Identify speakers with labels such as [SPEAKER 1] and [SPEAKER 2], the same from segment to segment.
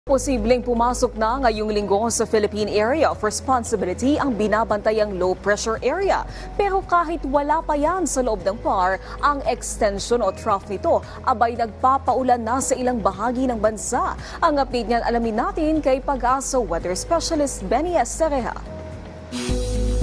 [SPEAKER 1] Posibleng pumasok na ngayong linggo sa Philippine Area of Responsibility ang binabantayang low pressure area. Pero kahit wala pa yan sa loob ng PAR, ang extension o trough nito abay nagpapaulan na sa ilang bahagi ng bansa. Ang update niyan alamin natin kay Pag-asa Weather Specialist Benny Estereja.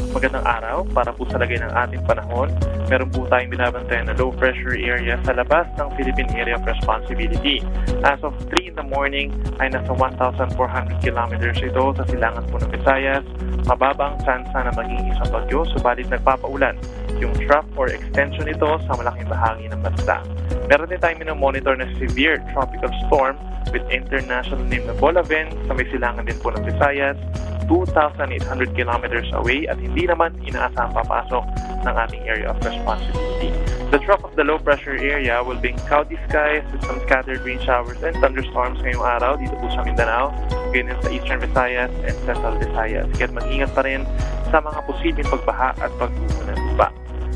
[SPEAKER 2] Magandang araw. Para po sa lagay ng ating panahon, meron po tayong binabantayan na low pressure area sa labas ng Philippine Area of Responsibility. As of 3 in the morning ay nasa 1,400 kilometers ito sa silangan po ng Visayas. Mababa ang tsansa na maging isang bagyo, subalit nagpapaulan yung trough or extension nito sa malaking bahagi ng bansa. Meron din tayong minomonitor na severe tropical storm with international name na Bolaven sa may silangan din po ng Visayas, 2,800 kilometers away at hindi naman inaasahang papasok ng ating area of responsibility. The trough of the low pressure area will bring cloudy skies with some scattered rain showers and thunderstorms ngayong araw dito po sa Mindanao, ganyan sa Eastern Visayas and Central Visayas. Kaya mag-ingat pa rin sa mga posibleng pagbaha at pagbuho ng lupa.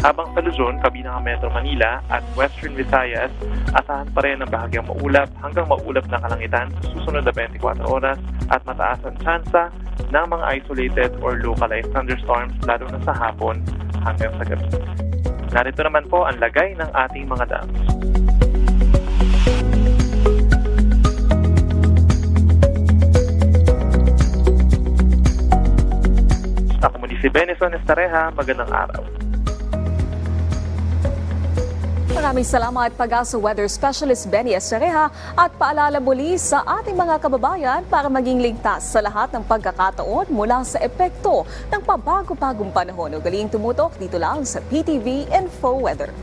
[SPEAKER 2] Habang sa Luzon, kabilang ang Metro Manila at Western Visayas, asahan pa rin ang bahagyang maulap hanggang maulap na kalangitan sa susunod na 24 oras at mataas ang tsansa ng mga isolated or localized thunderstorms lalo na sa hapon hanggang sa gabi. Narito naman po ang lagay ng ating mga dams. Ako muli si Benison Estareja, magandang araw.
[SPEAKER 1] Maraming salamat Pag-asa Weather Specialist Benny Estereja at paalala muli sa ating mga kababayan para maging ligtas sa lahat ng pagkakataon mula sa epekto ng pabago-bagong panahon. Ugaling tumutok dito lang sa PTV Info Weather.